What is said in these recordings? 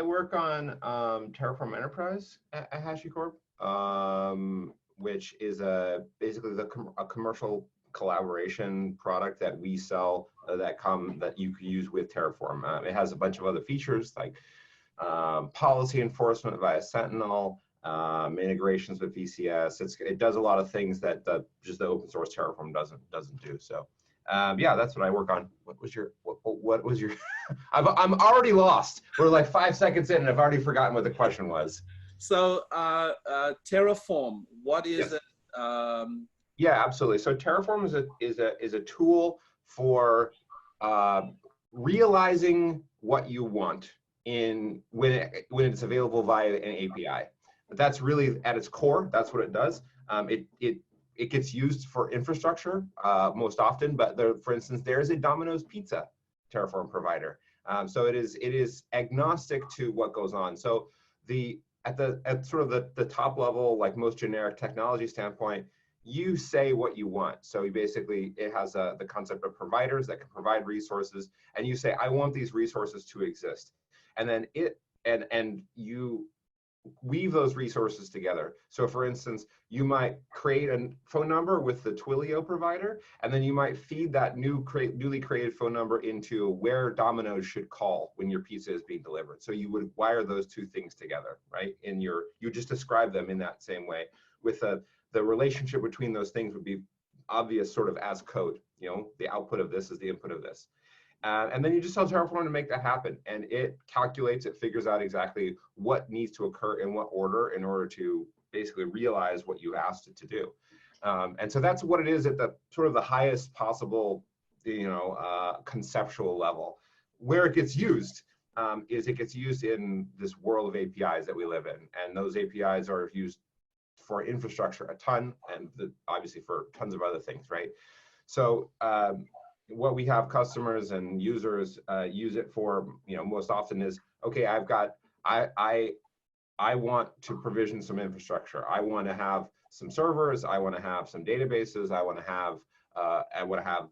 I work on Terraform Enterprise at HashiCorp, which is basically a commercial collaboration product that we sell that you can use with Terraform. It has a bunch of other features like policy enforcement via Sentinel, integrations with VCS. It does a lot of things that just the open source Terraform doesn't do. So yeah, that's what I work on. What was your I'm already lost. We're like 5 seconds in and I've already forgotten what the question was. So Terraform, what is Yes. it? Yeah, absolutely. So Terraform is a tool for realizing what you want when it's available via an API. But that's really at its core. That's what it does. It gets used for infrastructure most often. But for instance, there is a Domino's Pizza Terraform provider. So it is agnostic to what goes on. So at sort of the top level, like most generic technology standpoint, you say what you want. So it has the concept of providers that can provide resources, and you say, I want these resources to exist. And then you weave those resources together. So for instance, you might create a phone number with the Twilio provider, and then you might feed that newly created phone number into where Domino's should call when your pizza is being delivered. So you would wire those two things together, right? You just describe them in that same way. With the relationship between those things would be obvious sort of as code. The output of this is the input of this. And then you just tell Terraform to make that happen, and it calculates, it figures out exactly what needs to occur in what order in order to basically realize what you asked it to do. And so that's what it is at the sort of the highest possible, conceptual level. Where it gets used is it gets used in this world of APIs that we live in, and those APIs are used for infrastructure a ton, and obviously for tons of other things, right? So what we have customers and users use it for, most often is, okay, I want to provision some infrastructure. I want to have some servers. I want to have some databases. I want to have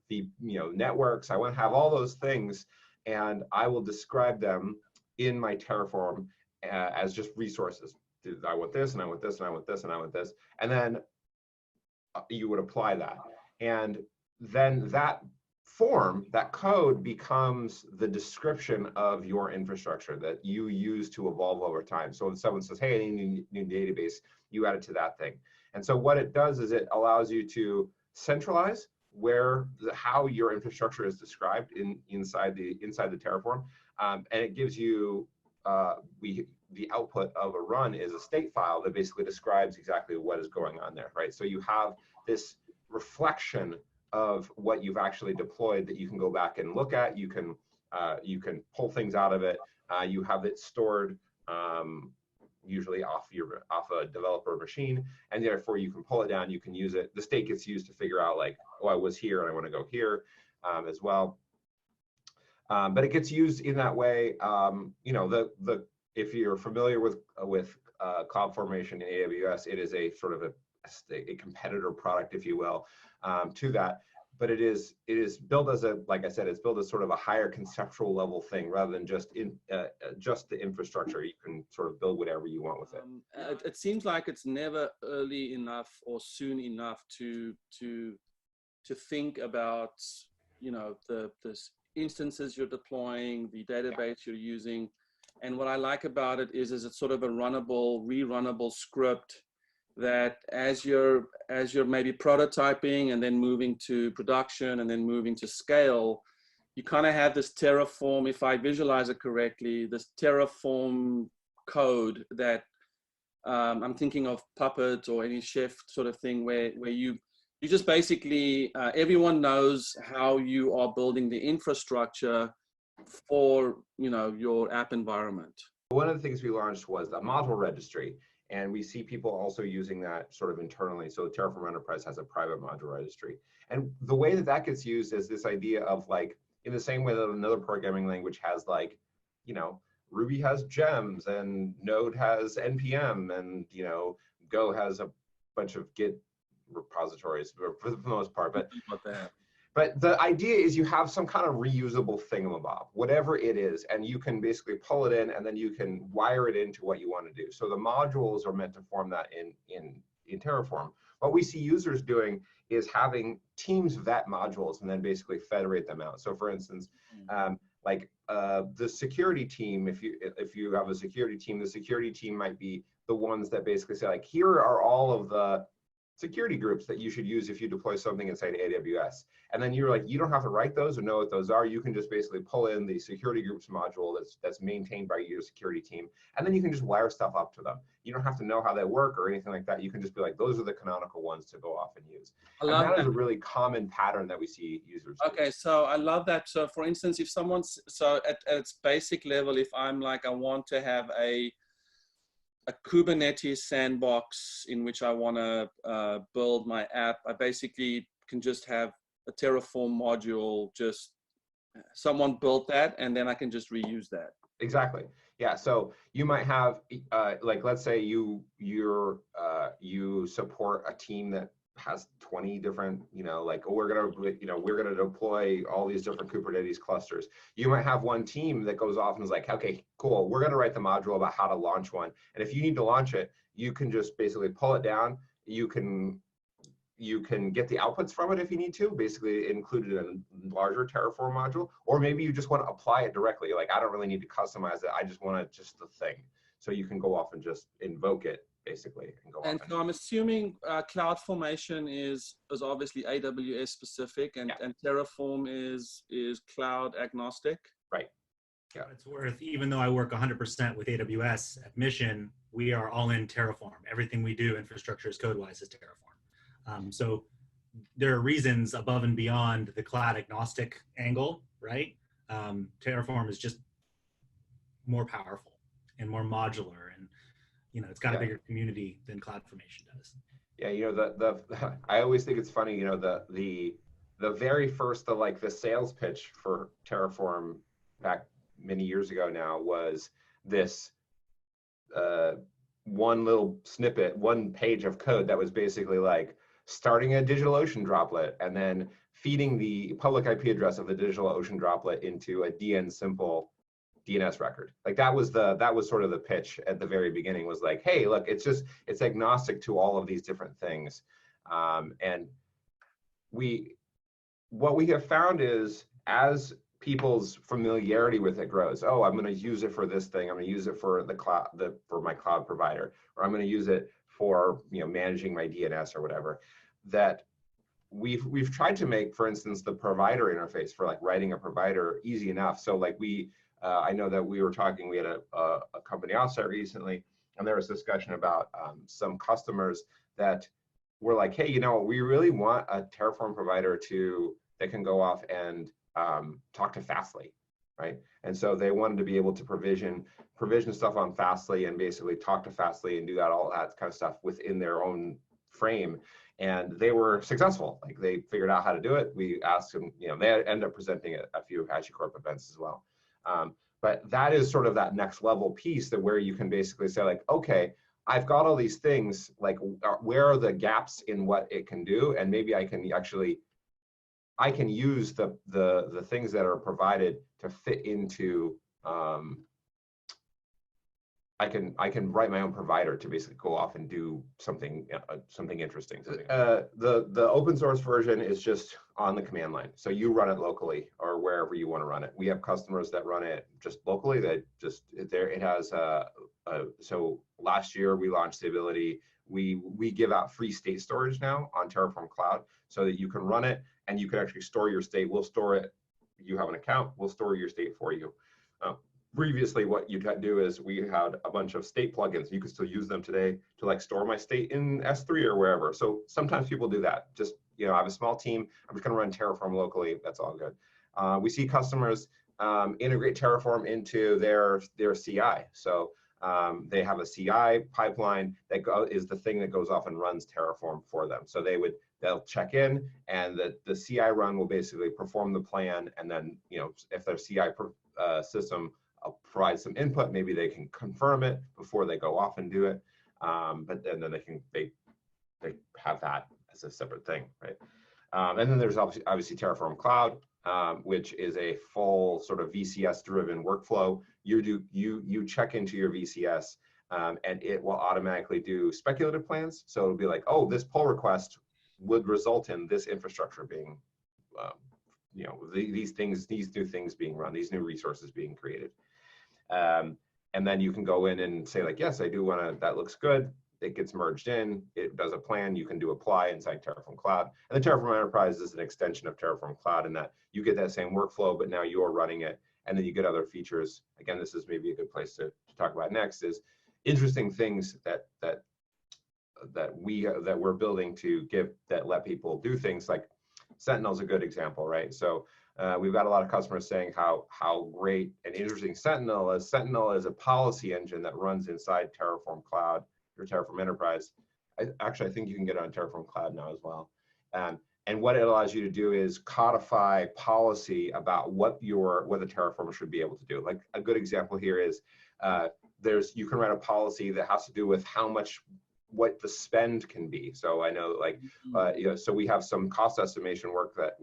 the networks. I want to have all those things, and I will describe them in my Terraform as just resources. I want this, and I want this, and I want this, and I want this, and then you would apply that, and then that code becomes the description of your infrastructure that you use to evolve over time. So if someone says, hey, I need a new database, you add it to that thing. And so what it does is it allows you to centralize how your infrastructure is described inside the Terraform, and it gives you the output of a run is a state file that basically describes exactly what is going on there, right? So you have this reflection of what you've actually deployed that you can go back and look at. You can pull things out of it. You have it stored usually off a developer machine, and therefore you can pull it down. You can use it. The state gets used to figure out like, oh, I was here and I want to go here as well. But it gets used in that way. If you're familiar with CloudFormation in AWS, it is a sort of a competitor product, if you will, to that. But it is built as like I said, it's built as sort of a higher conceptual level thing rather than just the infrastructure. You can sort of build whatever you want with it. It seems like it's never early enough or soon enough to think about the instances you're deploying, the database you're using. And what I like about it is it's sort of a rerunnable script that as you're maybe prototyping and then moving to production and then moving to scale, you kind of have this Terraform, if I visualize it correctly, this Terraform code that I'm thinking of Puppet or any Chef sort of thing where you just basically, everyone knows how you are building the infrastructure for your app environment. One of the things we launched was a module registry, and we see people also using that sort of internally. So Terraform Enterprise has a private module registry, and the way that gets used is this idea of like, in the same way that another programming language has like, Ruby has gems and Node has NPM, and Go has a bunch of Git repositories for the most part, but But the idea is you have some kind of reusable thingamabob, whatever it is, and you can basically pull it in and then you can wire it into what you want to do. So the modules are meant to form that in Terraform. What we see users doing is having teams vet modules and then basically federate them out. So for instance, the security team, if you have a security team, the security team might be the ones that basically say like, here are all of the security groups that you should use if you deploy something inside AWS. And then you're like, you don't have to write those or know what those are. You can just basically pull in the security groups module that's maintained by your security team. And then you can just wire stuff up to them. You don't have to know how they work or anything like that. You can just be like, those are the canonical ones to go off and use. And that is a really common pattern that we see users do. Okay, so I love that. So for instance, if someone's, so at its basic level, if I'm like, I want to have a Kubernetes sandbox in which I want to build my app, I basically can just have a Terraform module, just someone built that, and then I can just reuse that. Exactly. Yeah. So you might have, like, let's say you support a team that has 20 different, like, oh, we're gonna deploy all these different Kubernetes clusters. You might have one team that goes off and is like, okay, cool, we're gonna write the module about how to launch one. And if you need to launch it, you can just basically pull it down. You can get the outputs from it if you need to, basically included in a larger Terraform module, or maybe you just want to apply it directly. Like, I don't really need to customize it. I just want it just the thing. So you can go off and just invoke it basically. And so I'm assuming CloudFormation is obviously AWS specific, and Terraform is cloud agnostic. Right. Yeah. It's worth, even though I work 100% with AWS at Mission, we are all in Terraform. Everything we do, infrastructure as code-wise, is Terraform. So there are reasons above and beyond the cloud agnostic angle, right? Terraform is just more powerful and more modular, and it's got a bigger community than CloudFormation does. Yeah, I always think it's funny, the very first the sales pitch for Terraform back many years ago now was this one little snippet, one page of code that was basically like starting a DigitalOcean droplet and then feeding the public IP address of the DigitalOcean droplet into a DN simple DNS record. Like that was sort of the pitch at the very beginning, was like, hey, look, it's agnostic to all of these different things. And what we have found is, as people's familiarity with it grows, oh, I'm going to use it for this thing, I'm going to use it for the cloud, for my cloud provider, or I'm going to use it for managing my DNS or whatever, that we've tried to make, for instance, the provider interface for like writing a provider easy enough. So like I know that we had a company outside recently, and there was discussion about some customers that were like, hey, we really want a Terraform provider that can go off and talk to Fastly, right? And so they wanted to be able to provision stuff on Fastly and basically talk to Fastly and do all that kind of stuff within their own frame. And they were successful. Like, they figured out how to do it. We asked them, they ended up presenting at a few HashiCorp events as well. But that is sort of that next level piece, that where you can basically say like, okay, I've got all these things, like where are the gaps in what it can do? And maybe I can use the things that are provided to fit into, I can write my own provider to basically go off and do something interesting. The open source version is just on the command line, so you run it locally or wherever you want to run it. We have customers that run it just locally. It has so last year we launched the ability. We give out free state storage now on Terraform Cloud, so that you can run it and you can actually store your state. We'll store it. You have an account, we'll store your state for you. Previously, what you'd do is we had a bunch of state plugins. You can still use them today to like store my state in S3 or wherever. So sometimes people do that. Just, I have a small team, I'm just gonna run Terraform locally, that's all good. We see customers integrate Terraform into their CI. So they have a CI pipeline that is the thing that goes off and runs Terraform for them. So they'll check in, and the CI run will basically perform the plan. And then, if their CI system provide some input, maybe they can confirm it before they go off and do it. But then they have that as a separate thing, right? And then there's obviously Terraform Cloud, which is a full sort of VCS-driven workflow. You check into your VCS, and it will automatically do speculative plans. So it'll be like, oh, this pull request would result in this infrastructure being, these new things being run, these new resources being created. And then you can go in and say like, yes, I do want to, that looks good. It gets merged in, it does a plan, you can do apply inside Terraform Cloud. And then Terraform Enterprise is an extension of Terraform Cloud in that you get that same workflow, but now you're running it, and then you get other features. Again, this is maybe a good place to talk about next, is interesting things that we're building to that let people do things like Sentinel is a good example, right? So we've got a lot of customers saying how great and interesting Sentinel is. Sentinel is a policy engine that runs inside Terraform Cloud or Terraform Enterprise. I think you can get it on Terraform Cloud now as well. And what it allows you to do is codify policy about what the Terraformer should be able to do. Like a good example here is you can write a policy that has to do with what the spend can be. So I know so we have some cost estimation work that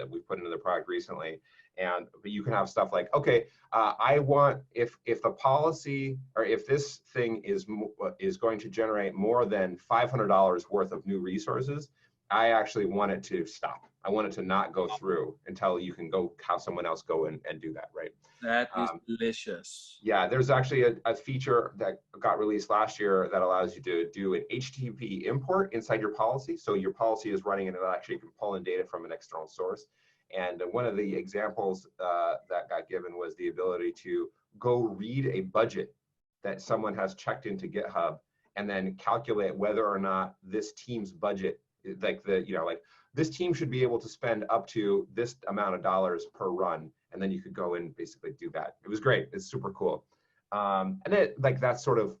we put into the product recently. But you can have stuff like, okay, I want, if the policy, or if this thing is going to generate more than $500 worth of new resources, I actually want it to stop. I want it to not go through until you can go have someone else go and do that, right? That is delicious. Yeah, there's actually a feature that got released last year that allows you to do an HTTP import inside your policy. So your policy is running and it actually can pull in data from an external source. And one of the examples that got given was the ability to go read a budget that someone has checked into GitHub and then calculate whether or not this team's budget, this team should be able to spend up to this amount of dollars per run. And then you could go and basically do that. It was great. It's super cool. And then that's sort of,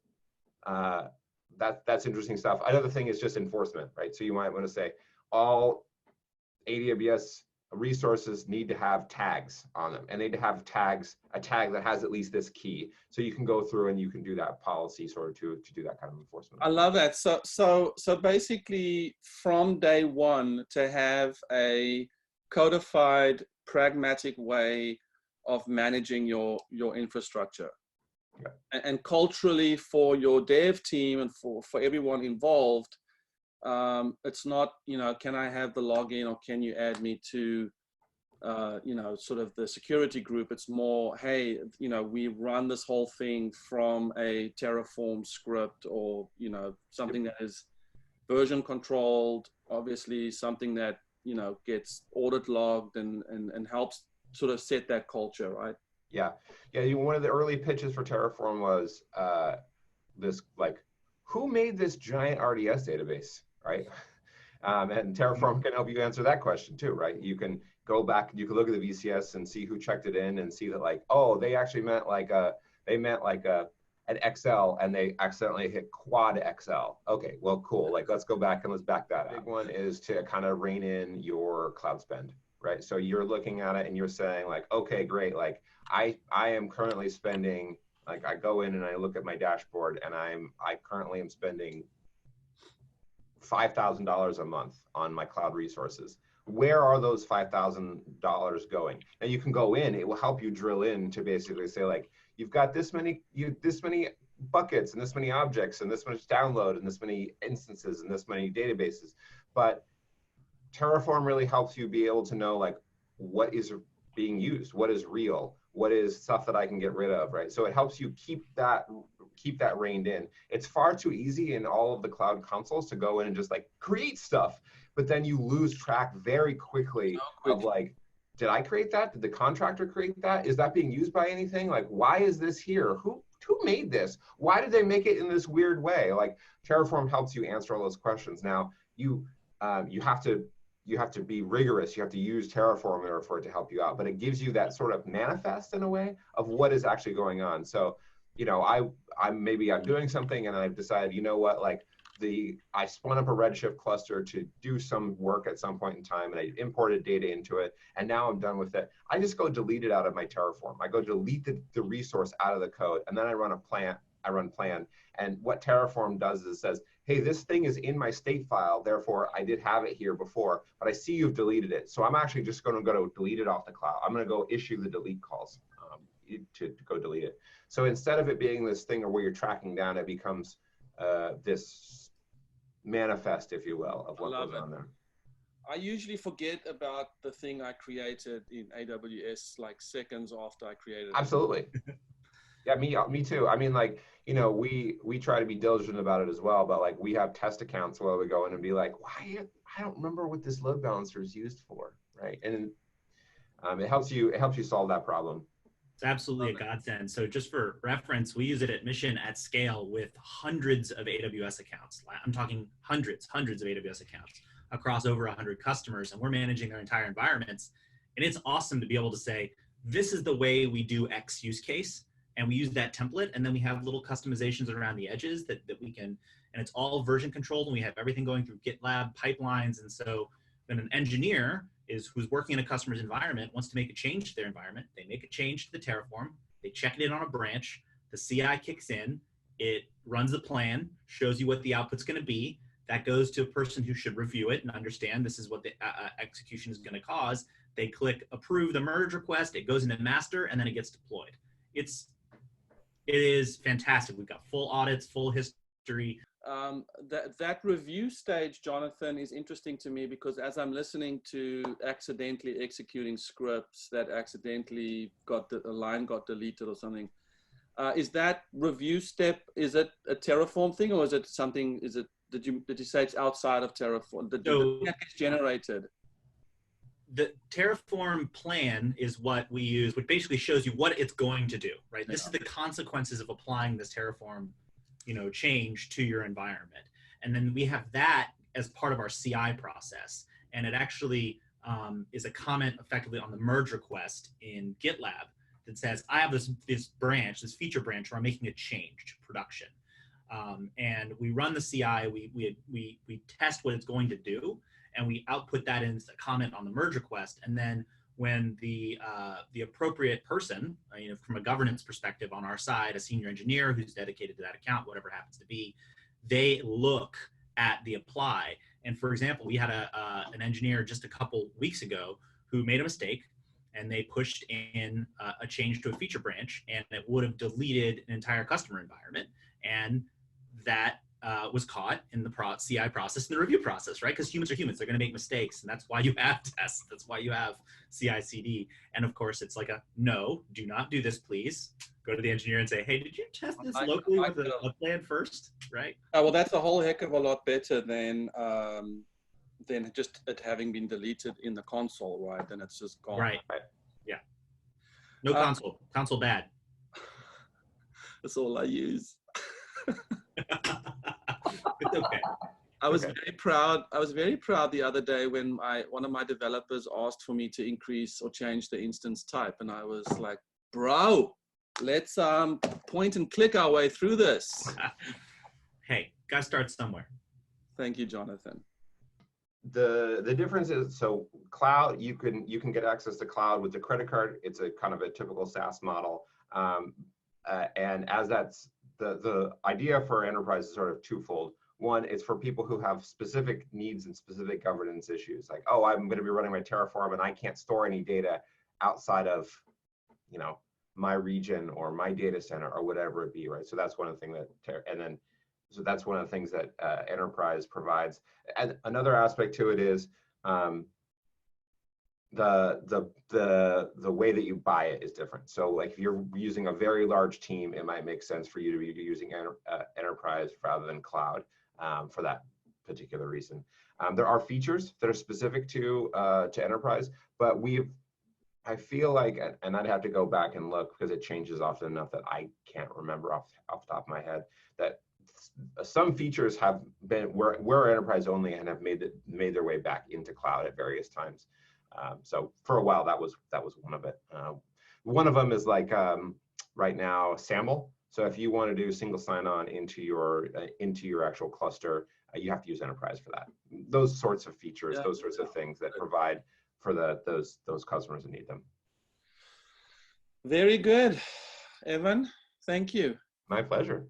that's interesting stuff. Another thing is just enforcement, right? So you might want to say all AWS resources need to have tags on them, and they need to have a tag that has at least this key. So you can go through and you can do that policy sort of to do that kind of enforcement. I love that. So basically from day one to have a codified, pragmatic way of managing your infrastructure. Yeah. And culturally for your dev team and for everyone involved, it's not, can I have the login, or can you add me to, sort of the security group? It's more, hey, we run this whole thing from a Terraform script, or, something that is version controlled, obviously something that, gets audit logged and helps sort of set that culture, right? Yeah. One of the early pitches for Terraform was this, like, who made this giant RDS database? Right? And Terraform can help you answer that question too, right? You can go back, you can look at the VCS and see who checked it in and see that, like, oh, they actually meant an XL and they accidentally hit quad XL. Okay, well, cool. Like, let's go back and let's back that up. Big one is to kind of rein in your cloud spend, right? So you're looking at it and you're saying like, okay, great. Like I am currently spending, like I go in and I look at my dashboard and I currently am spending $5,000 a month on my cloud resources. Where are those $5,000 going? And you can go in, it will help you drill in to basically say like, you've got this many buckets and this many objects and this much download and this many instances and this many databases. But Terraform really helps you be able to know like what is being used, what is real, what is stuff that I can get rid of, right? So it helps you keep that reined in. It's far too easy in all of the cloud consoles to go in and just like create stuff, but then you lose track very quickly of like, did I create that? Did the contractor create that? Is that being used by anything? Like, why is this here? Who made this? Why did they make it in this weird way? Like, Terraform helps you answer all those questions. Now, you have to be rigorous. You have to use Terraform in order for it to help you out, but it gives you that sort of manifest in a way of what is actually going on. So, I'm doing something and I've decided, you know what, like I spun up a Redshift cluster to do some work at some point in time and I imported data into it and now I'm done with it. I just go delete it out of my Terraform. I go delete the resource out of the code and then I run a plant I run plan. And what Terraform does is it says, hey, this thing is in my state file, therefore I did have it here before, but I see you've deleted it. So I'm actually just going to go delete it off the cloud. I'm going to go issue the delete calls to go delete it. So instead of it being this thing where you're tracking down, it becomes this manifest, if you will, of what goes on there. I usually forget about the thing I created in AWS like seconds after I created it. Absolutely. Yeah, me too. I mean, like, you know, we try to be diligent about it as well, but like we have test accounts where we go in and be like, why, I don't remember what this load balancer is used for, right? And it helps you solve that problem. It's absolutely a godsend. So just for reference, we use it at Mission at scale with hundreds of AWS accounts. I'm talking hundreds of AWS accounts across over 100 customers, and we're managing their entire environments. And it's awesome to be able to say, this is the way we do X use case. And we use that template, and then we have little customizations around the edges that we can, and it's all version controlled, and we have everything going through GitLab pipelines. And so when an engineer who's working in a customer's environment wants to make a change to their environment, they make a change to the Terraform, they check it in on a branch, the CI kicks in, it runs the plan, shows you what the output's going to be. That goes to a person who should review it and understand this is what the execution is going to cause. They click approve the merge request, it goes into master, and then it gets deployed. It is fantastic. We've got full audits, full history. That review stage, Jonathan, is interesting to me because as I'm listening to accidentally executing scripts that accidentally a line got deleted or something, is that review step, is it a Terraform thing, or is it something, did you say it's outside of Terraform? That gets generated? The Terraform plan is what we use, which basically shows you what it's going to do, right? This is the consequences of applying this Terraform, change to your environment. And then we have that as part of our CI process. And it actually is a comment effectively on the merge request in GitLab that says, I have this branch, this feature branch where I'm making a change to production. And we run the CI, we test what it's going to do, and we output that in a comment on the merge request. And then when the appropriate person, from a governance perspective on our side, a senior engineer who's dedicated to that account, whatever happens to be, they look at the apply. And for example, we had an engineer just a couple weeks ago who made a mistake, and they pushed in a change to a feature branch, and it would have deleted an entire customer environment. And that was caught in the CI process and the review process, right? Because humans are humans, they're going to make mistakes, and that's why you have tests. That's why you have CI/CD. And of course, it's like no, do not do this, please. Go to the engineer and say, hey, did you test this locally with a plan first, right? Well, that's a whole heck of a lot better than just it having been deleted in the console, right? Then it's just gone. Right. Yeah. No console. Console bad. That's all I use. It's okay. I was very proud. I was very proud the other day when one of my developers asked for me to increase or change the instance type, and I was like, "Bro, let's point and click our way through this." Hey, gotta start somewhere. Thank you, Jonathan. The difference is, so cloud, you can get access to cloud with the credit card. It's a kind of a typical SaaS model, and as that's the idea for enterprise is sort of twofold. One, it's for people who have specific needs and specific governance issues. Like, oh, I'm going to be running my Terraform and I can't store any data outside of, my region or my data center or whatever it be, right? So that's one of the things so that's one of the things that enterprise provides. And another aspect to it is the way that you buy it is different. So like if you're using a very large team, it might make sense for you to be using enterprise rather than cloud for that particular reason. There are features that are specific to enterprise, but I feel like, and I'd have to go back and look because it changes often enough that I can't remember off the top of my head, that some features have been were enterprise only and have made their way back into cloud at various times. So for a while, that was one of it. One of them is like right now SAML. So if you want to do single sign-on into your actual cluster, you have to use enterprise for that. Those sorts of features, those sorts of things that provide for those customers that need them. Very good, Evan. Thank you. My pleasure.